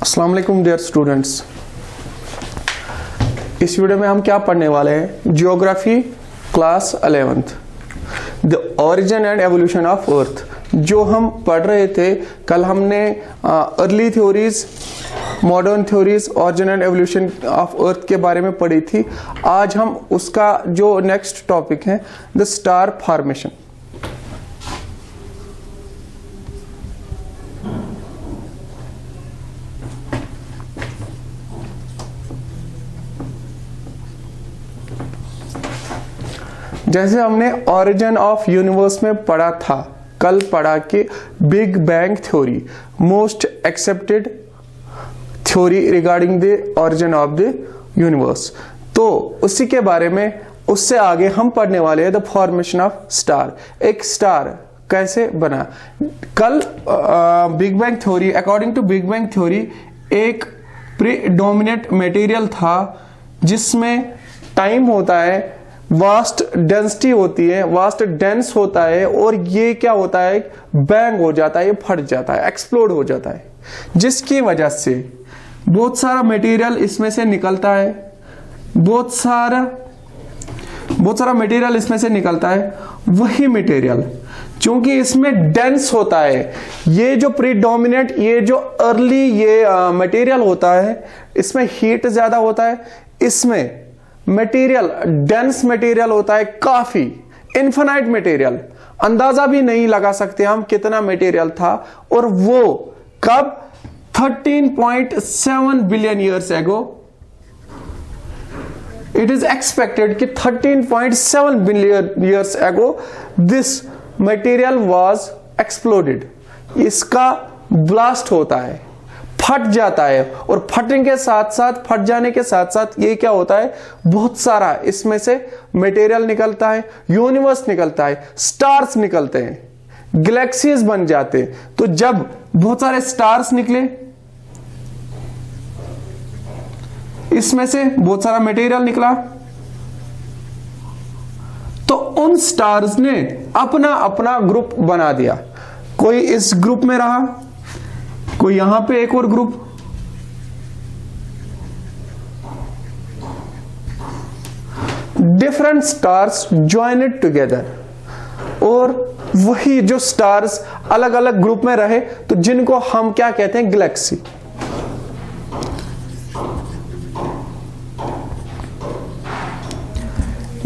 अस्सलाम वालेकुम dear students. इस वीडियो में हम क्या पढ़ने वाले हैं? Geography class 11th, the origin and evolution of earth. जो हम पढ़ रहे थे कल, हमने early theories, modern theories, origin and evolution of earth के बारे में पढ़ी थी। आज हम उसका जो नेक्स्ट टॉपिक है, द स्टार फॉर्मेशन। जैसे हमने ओरिजिन ऑफ यूनिवर्स में पढ़ा था, कल पढ़ा कि big bang theory most accepted theory regarding the origin of the universe. तो उसी के बारे में उससे आगे हम पढ़ने वाले हैं द फॉर्मेशन ऑफ स्टार। एक स्टार कैसे बना? कल big bang theory, according to big bang theory, एक प्रीडोमिनेंट मटेरियल था जिसमें टाइम होता है, वास्ट डेंसिटी होती है, वास्ट डेंस होता है, और ये क्या होता है, बैंग हो जाता है, ये फट जाता है, एक्सप्लोड हो जाता है, जिसकी वजह से बहुत सारा मटेरियल इसमें से निकलता है, बहुत सारा मटेरियल इसमें से निकलता है। वही मटेरियल चूंकि इसमें डेंस होता है, ये जो प्रीडोमिनेंट, ये जो अर्ली ये मटेरियल होता है, इसमें हीट ज्यादा होता है, इसमें मटेरियल डेंस मटेरियल होता है, काफी इनफिनाइट मटेरियल, अंदाजा भी नहीं लगा सकते हम कितना मटेरियल था। और वो कब? 13.7 billion years ago. It is expected कि 13.7 billion years ago this material was exploded. इसका ब्लास्ट होता है, फट जाता है, और फटने के साथ साथ, फट जाने के साथ साथ ये क्या होता है, बहुत सारा इसमें से मटेरियल निकलता है, यूनिवर्स निकलता है, स्टार्स निकलते हैं, गैलेक्सीज बन जाते हैं। तो जब बहुत सारे स्टार्स निकले, इसमें से बहुत सारा मटेरियल निकला, तो उन स्टार्स ने अपना अपना ग्रुप बना दिया। कोई इस ग्रुप में रहा, कोई यहां पे एक और ग्रुप, डिफरेंट स्टार्स ज्वाइनेड टुगेदर, और वही जो स्टार्स अलग अलग ग्रुप में रहे, तो जिनको हम क्या कहते हैं, गैलेक्सी।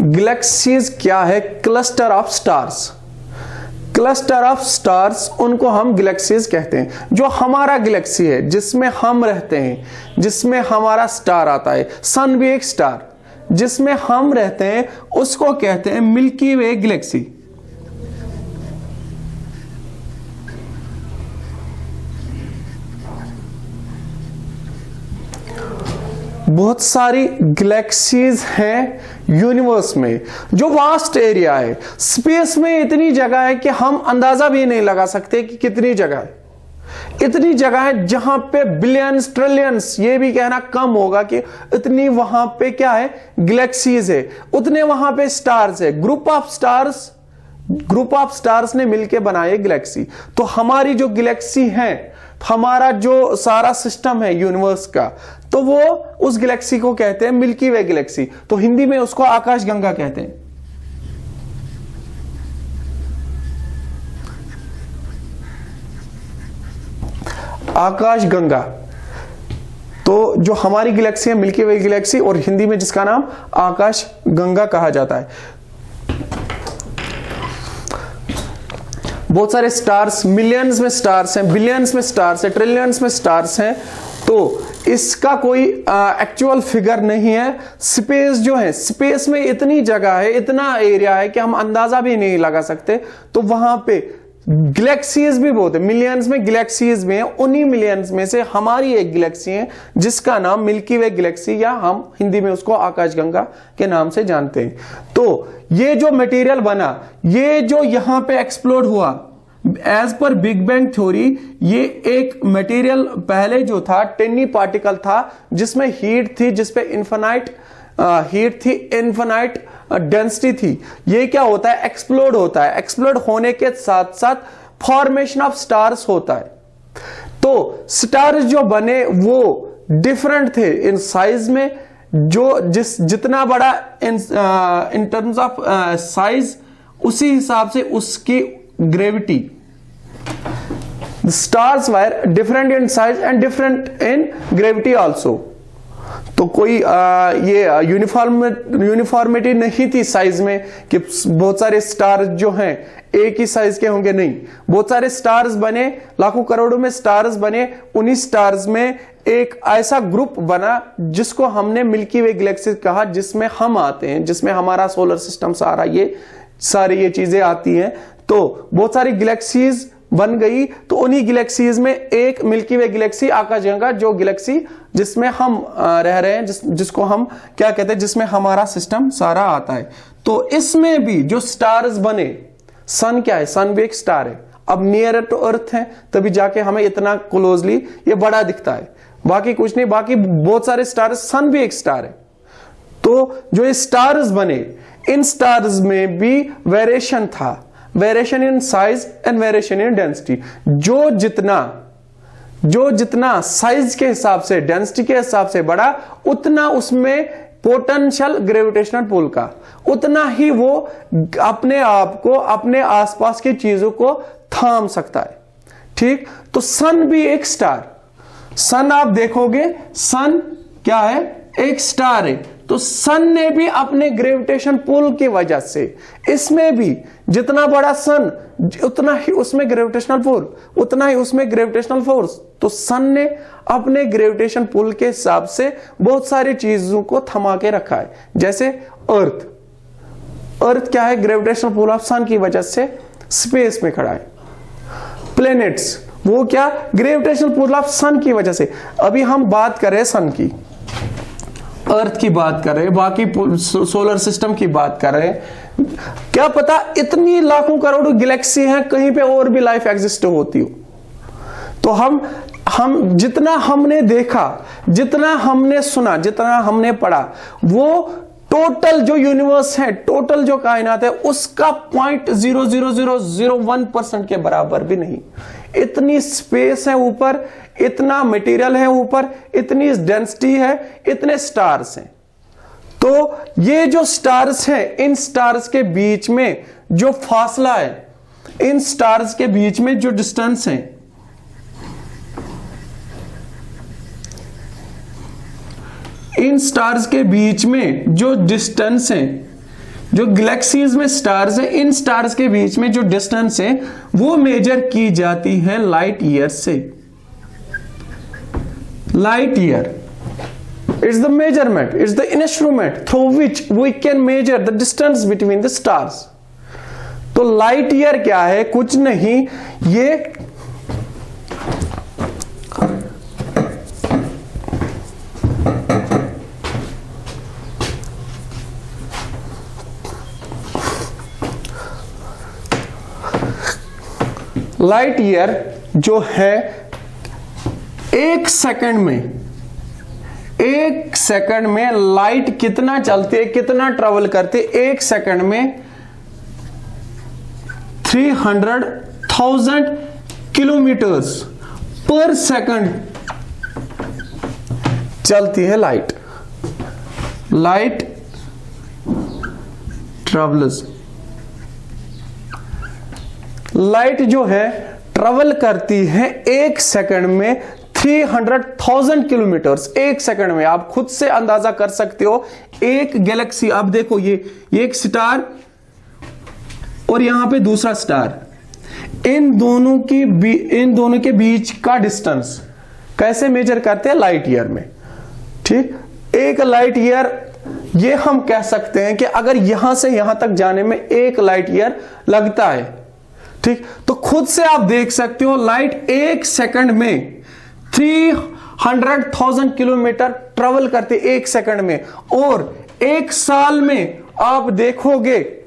गैलेक्सीज क्या है? Cluster of stars. Cluster of stars, उनको हम गैलेक्सीज कहते हैं। जो हमारा गैलेक्सी है, जिसमें हम रहते हैं, जिसमें हमारा स्टार आता है, सन भी एक स्टार, जिसमें हम रहते हैं, उसको कहते हैं मिल्की वे गैलेक्सी। बहुत सारी गैलेक्सीज हैं यूनिवर्स में, जो वास्ट एरिया है, स्पेस में इतनी जगह है कि हम अंदाजा भी नहीं लगा सकते कि कितनी जगह है। इतनी जगह है जहां पे बिलियंस, ट्रिलियंस, ये भी कहना कम होगा कि इतनी वहां पे क्या है, गैलेक्सीज है, उतने वहां पे स्टार्स है। ग्रुप ऑफ स्टार्स ने मिलके बनाए गैलेक्सी। तो हमारी जो गैलेक्सी है, हमारा जो सारा सिस्टम है यूनिवर्स का, तो वो उस गैलेक्सी को कहते हैं मिल्की वे गैलेक्सी। तो हिंदी में उसको आकाश गंगा कहते हैं। आकाश गंगा। तो जो हमारी गैलेक्सी है, मिल्की वे गैलेक्सी, और हिंदी में जिसका नाम आकाश गंगा कहा जाता है। बहुत सारे स्टार्स, मिलियंस में स्टार्स हैं, बिलियंस में स्टार्स हैं, ट्रिलियंस में स्टार्स हैं। तो इसका कोई एक्चुअल फिगर नहीं है। स्पेस जो है, स्पेस में इतनी जगह है, इतना एरिया है कि हम अंदाजा भी नहीं लगा सकते। तो वहां पे गैलेक्सीज भी बहुत है, मिलियंस में गैलेक्सीज में है। उन्हीं मिलियंस में से हमारी एक गैलेक्सी है जिसका नाम मिल्की वे गैलेक्सी, या हम हिंदी में उसको आकाशगंगा के नाम से जानते हैं। तो ये जो मटेरियल बना, ये जो यहां पे एक्सप्लोड हुआ, as per big bang theory, ये एक मटेरियल पहले जो था टिनी पार्टिकल था, जिसमें हीट थी, जिसपे इन्फिनाइट हीट थी, इन्फिनाइट डेंसिटी थी। ये क्या होता है, एक्सप्लोड होता है। एक्सप्लोड होने के साथ साथ फॉर्मेशन ऑफ स्टार्स होता है। तो स्टार्स जो बने वो डिफरेंट थे इन साइज में, जो जितना बड़ा इन टर्म्स ऑफ साइज, उसी हिसाब से उसकी gravity. The stars were different in size and different in gravity also. तो कोई ये यूनिफॉर्मिटी नहीं थी साइज में कि बहुत सारे स्टार्स जो हैं एक ही साइज के होंगे, नहीं। बहुत सारे स्टार्स बने, लाखों करोड़ों में स्टार्स बने। उन्हीं स्टार्स में एक ऐसा ग्रुप बना जिसको हमने मिल्की वे गैलेक्सी कहा, जिसमें हम आते हैं, जिसमें हमारा सोलर सिस्टम सारा ये सारी ये चीजें आती हैं। तो बहुत सारी गैलेक्सीज बन गई। तो उन्हीं गैलेक्सीज में एक मिल्की वे गैलेक्सी आकाशगंगा, जो गैलेक्सी जिसमें हम रह रहे हैं, जिसको हम क्या कहते हैं, जिसमें हमारा सिस्टम सारा आता है। तो इसमें भी जो स्टार्स बने, सन क्या है, सन भी एक स्टार है। अब नियर टू अर्थ है तभी जाके हमें इतना क्लोजली ये बड़ा दिखता है, बाकी कुछ नहीं। बाकी बहुत सारे स्टार, सन भी एक स्टार है। तो जो ये स्टार्स बने, इन स्टार्स में भी वेरिएशन था, variation in size and variation in density. जो जितना साइज के हिसाब से, डेंसिटी के हिसाब से बड़ा, उतना उसमें पोटेंशियल ग्रेविटेशनल पुल का, उतना ही वो अपने आप को, अपने आसपास की चीजों को थाम सकता है। ठीक, तो सन भी एक स्टार, सन आप देखोगे, सन क्या है, एक स्टार है। तो सन ने भी अपने ग्रेविटेशन पुल की वजह से, इसमें भी जितना बड़ा सन उतना ही उसमें ग्रेविटेशनल पुल, उतना ही उसमें ग्रेविटेशनल फोर्स। तो सन ने अपने ग्रेविटेशन पुल के हिसाब से बहुत सारी चीजों को थमा के रखा है। जैसे अर्थ, अर्थ क्या है, ग्रेविटेशनल पुल ऑफ सन की वजह से स्पेस में खड़ा है। प्लैनेट्स, वो क्या, ग्रेविटेशनल पुल ऑफ सन की वजह से। अभी हम बात कर रहे हैं सन की, अर्थ की बात कर रहे हैं, बाकी सोलर सिस्टम की बात कर रहे हैं। क्या पता इतनी लाखों करोड़ों गैलेक्सी हैं, कहीं पे और भी लाइफ एग्जिस्ट होती हो। तो हम जितना हमने देखा, जितना हमने सुना, जितना हमने पढ़ा, वो टोटल जो यूनिवर्स है, टोटल जो कायनात है, उसका 0.00001% के बराबर भी नहीं। इतनी स्पेस है ऊपर, इतना मटेरियल है ऊपर, इतनी डेंसिटी है, इतने स्टार्स हैं। तो ये जो स्टार्स हैं, इन स्टार्स के बीच में जो फासला है, इन स्टार्स के बीच में जो डिस्टेंस है, इन स्टार्स के बीच में जो डिस्टेंस है, जो गैलेक्सीज में स्टार्स है, इन स्टार्स के बीच में जो डिस्टेंस है, वो मेजर की जाती है लाइट ईयर से। Light year it's the measurement, it's the instrument through which we can measure the distance between the stars. तो लाइट ईयर क्या है, कुछ नहीं, ये लाइट ईयर जो है, एक सेकंड में लाइट कितना चलती है, कितना ट्रेवल करते, एक सेकंड में 300,000 किलोमीटर्स पर सेकंड चलती है लाइट। लाइट ट्रेवल्स, लाइट जो है ट्रेवल करती है एक सेकंड में 300,000 किलोमीटर्स, एक सेकंड में। आप खुद से अंदाजा कर सकते हो। एक गैलेक्सी, आप देखो, ये एक स्टार और यहां पे दूसरा स्टार, इन दोनों के बीच का डिस्टेंस कैसे मेजर करते हैं, लाइट ईयर में। ठीक, एक लाइट ईयर, ये हम कह सकते हैं कि अगर यहां से यहां तक जाने में एक लाइट ईयर लगता है। ठीक, तो खुद से आप देख सकते हो, लाइट एक सेकंड में 300,000 किलोमीटर ट्रेवल करते एक सेकंड में, और एक साल में आप देखोगे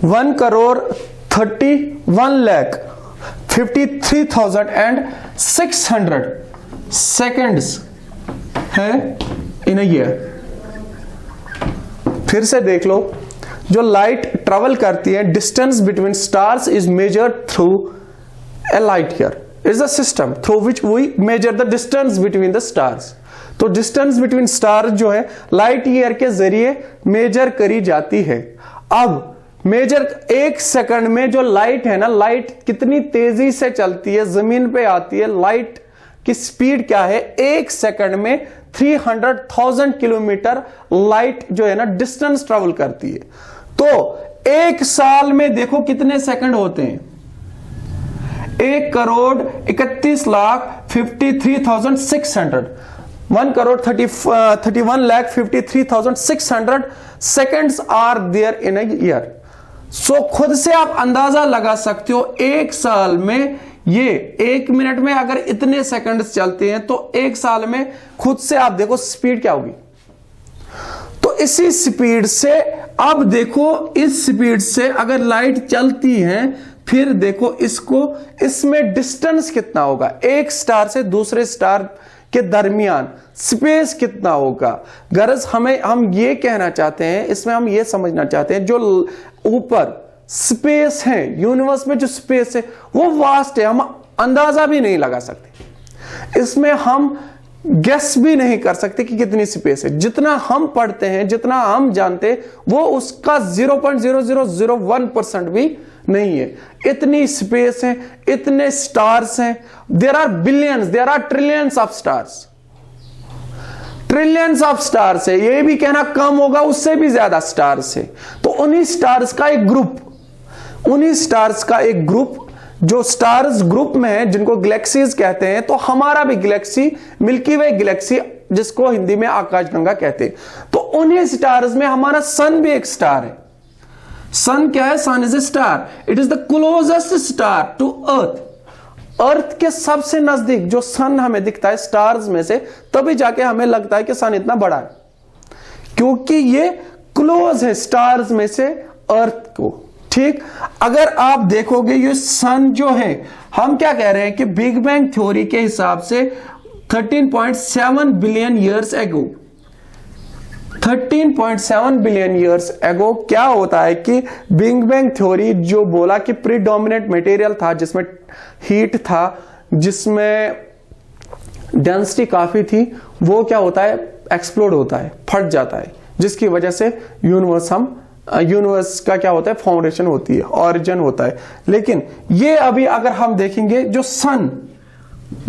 1 करोड़ 31,53,600 सेकेंड्स है इन अ ईयर। फिर से देख लो, जो लाइट ट्रेवल करती है, distance between stars is measured through a light year is the system through which we measure the distance between the stars. तो डिस्टेंस बिटवीन स्टार जो है लाइट ईयर के जरिए मेजर करी जाती है। अब मेजर 1 सेकंड में जो लाइट है ना, लाइट कितनी तेजी से चलती है, जमीन पे आती है, लाइट की स्पीड क्या है, 1 सेकंड में 300,000 किलोमीटर लाइट जो है ना डिस्टेंस ट्रेवल करती है। तो 1 साल में देखो कितने सेकंड होते हैं, 1,31,53,600, 1,31,53,600 seconds are there in a year. So खुद से आप अंदाजा लगा सकते हो 1 साल में, ये 1 मिनट में अगर इतने सेकंड्स चलते हैं तो 1 साल में खुद से आप देखो स्पीड क्या होगी। तो इसी स्पीड से अब देखो, इस स्पीड से अगर लाइट चलती है, फिर देखो इसको, इसमें डिस्टेंस कितना होगा, एक स्टार से दूसरे स्टार के दरमियान स्पेस कितना होगा। गरज हम ये कहना चाहते हैं, इसमें हम ये समझना चाहते हैं, जो ऊपर स्पेस है, यूनिवर्स में जो स्पेस है वो वास्ट है, हम अंदाजा भी नहीं लगा सकते, इसमें हम गेस भी नहीं कर सकते कि कितनी स्पेस है। जितना हम पढ़ते हैं, जितना हम जानते हैं, वो उसका 0.0001% भी नहीं है। इतनी स्पेस है, इतने स्टार्स हैं, there are billions, there are trillions of stars, trillions of stars है। ये भी कहना कम होगा, उससे भी ज्यादा स्टार्स है। तो उन्हीं स्टार्स का एक ग्रुप, उन्हीं स्टार्स का एक ग्रुप जो स्टार्स ग्रुप में है, जिनको गैलेक्सीज कहते हैं। तो हमारा भी गैलेक्सी मिल्की वे गैलेक्सी, जिसको हिंदी में आकाशगंगा कहते हैं। तो उन्हीं स्टार्स में हमारा सन भी एक स्टार है। सन क्या है? Sun is a star, it is the closest star to earth. Earth के सबसे नजदीक जो सन हमें दिखता है स्टार्स में से, तभी जाके हमें लगता है कि सन इतना बड़ा है, क्योंकि ये क्लोज है स्टार्स में से अर्थ को। ठीक, अगर आप देखोगे ये सन जो है, हम क्या कह रहे हैं कि बिग बैंग थ्योरी के हिसाब से 13.7 billion years ago, 13.7 billion years ago क्या होता है कि बिग बैंग थ्योरी जो बोला कि प्रीडोमिनेंट मटेरियल था, जिसमें हीट था, जिसमें डेंसिटी काफी थी, वो क्या होता है, एक्सप्लोड होता है, फट जाता है, जिसकी वजह से यूनिवर्स का क्या होता है, फाउंडेशन होती है, ऑरिजिन होता है। लेकिन ये अभी अगर हम देखेंगे, जो सन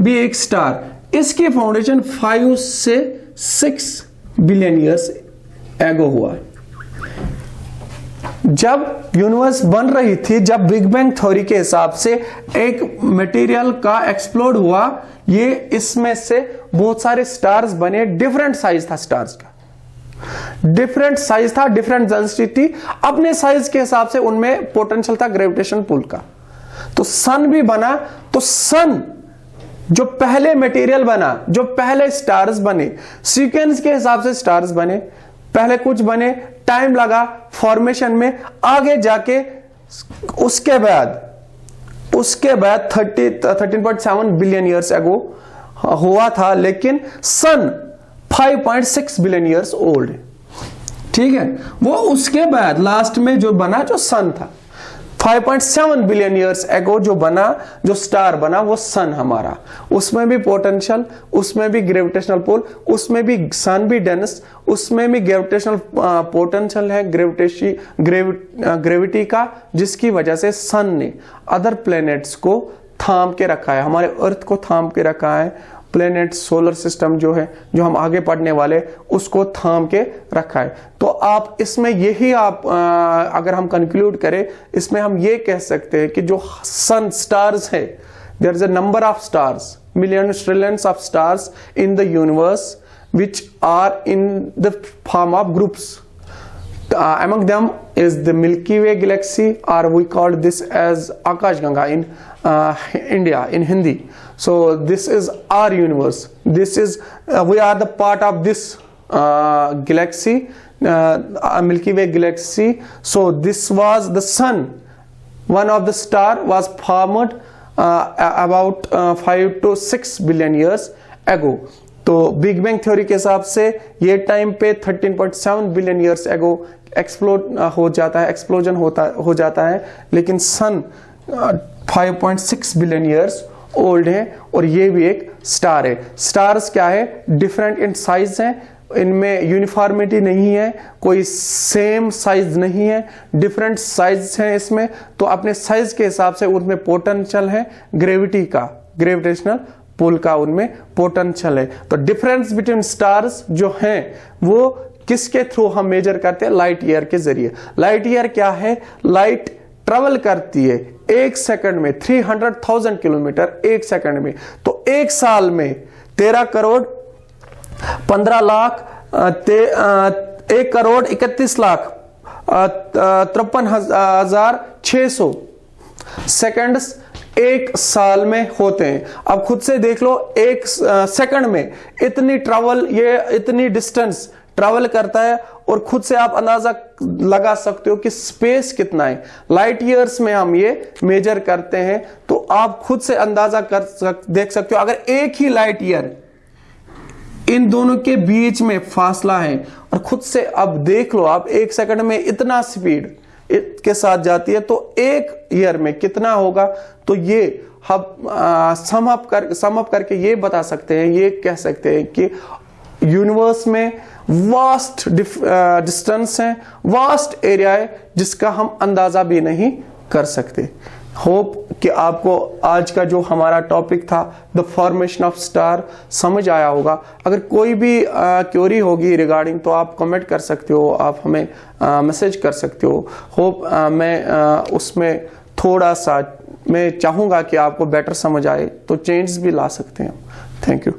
भी एक स्टार, इसकी फाउंडेशन 5 से 6 बिलियन ईयर्स एगो हुआ है। जब यूनिवर्स बन रही थी, जब बिग बैंग थ्योरी के हिसाब से एक मटेरियल का एक्सप्लोड हुआ, ये इसमें से बहुत सारे स्टार्स बने, डिफरेंट साइज था स्टार्स का, डिफरेंट साइज था, डिफरेंट डेंसिटी, अपने साइज के हिसाब से उनमें पोटेंशियल था ग्रेविटेशन पुल का। तो सन भी बना। तो सन जो पहले मटेरियल बना, जो पहले स्टार्स बने, सीक्वेंस के हिसाब से स्टार्स बने, पहले कुछ बने, टाइम लगा फॉर्मेशन में, आगे जाके उसके बाद 13.7 बिलियन ईयर्स एगो हुआ था। लेकिन सन 5.6 बिलियन ईयर्स ओल्ड है। ठीक है, वो उसके बाद लास्ट में जो बना, जो सन था, 5.7 बिलियन ईयर्स एगो जो बना, जो स्टार बना, वो सन हमारा। उसमें भी पोटेंशियल, उसमें भी ग्रेविटेशनल पुल, उसमें भी सन भी डेंस, उसमें भी ग्रेविटेशनल पोटेंशियल है, ग्रेविटी का, जिसकी वजह से सन ने अदर प्लैनेट्स को थाम के रखा है, हमारे अर्थ को थाम के रखा है। प्लैनेट, सोलर सिस्टम जो है, जो हम आगे पढ़ने वाले, उसको थाम के रखा है। तो आप इसमें यही अगर हम कंक्लूड करें, इसमें हम ये कह सकते हैं कि जो सन स्टार्स है, there is a number of stars, millions trillions of stars in the universe which are in the form of groups. Among them is the Milky Way galaxy, or we call this as Akashganga in India, in Hindi. So this is our universe. This is we are the part of this galaxy, Milky Way galaxy. So this was the sun one of the star was formed about 5 to 6 billion years ago। तो big bang theory के हिसाब से ये time पे 13.7 billion years ago explosion हो जाता है, लेकिन सन 5.6 बिलियन ईयर्स ओल्ड है और ये भी एक स्टार है। स्टार्स क्या है, डिफरेंट इन साइज हैं, इनमें यूनिफॉर्मिटी नहीं है, कोई सेम साइज नहीं है, डिफरेंट साइज हैं इसमें। तो अपने साइज के हिसाब से उनमें पोटेंशियल है ग्रेविटी का, ग्रेविटेशनल पुल का उनमें पोटेंशियल है। तो डिफरेंस बिटवीन स्टार्स जो हैं वो किसके थ्रू हम मेजर करते हैं, लाइट ईयर के जरिए। लाइट ईयर क्या है, लाइट ट्रेवल करती है एक सेकंड में 300,000 किलोमीटर एक सेकंड में। तो एक साल में 13 करोड़ 15 लाख 1 करोड़ 31 लाख 53,600 सेकंड्स एक साल में होते हैं। अब खुद से देख लो, एक सेकंड में इतनी ट्रैवल, ये इतनी डिस्टेंस ट्रैवल करता है और खुद से आप अंदाजा लगा सकते हो कि स्पेस कितना है। लाइट ईयर्स में हम ये मेजर करते हैं, तो आप खुद से अंदाजा देख सकते हो। अगर एक ही लाइट ईयर इन दोनों के बीच में फासला है और खुद से अब देख लो आप, एक सेकंड में इतना स्पीड के साथ जाती है, तो एक ईयर में कितना होगा। तो ये हम सम अप करके ये बता सकते हैं, ये कह सकते हैं कि यूनिवर्स में वास्ट डिस्टेंस है, वास्ट एरिया है जिसका हम अंदाजा भी नहीं कर सकते। होप कि आपको आज का जो हमारा टॉपिक था द फॉर्मेशन ऑफ स्टार समझ आया होगा। अगर कोई भी क्वेरी होगी रिगार्डिंग तो आप कमेंट कर सकते हो, आप हमें मैसेज कर सकते हो। होप मैं उसमें थोड़ा सा मैं चाहूँगा कि आपको बेटर समझ आए, तो चेंज भी ला सकते हैं। Thank you.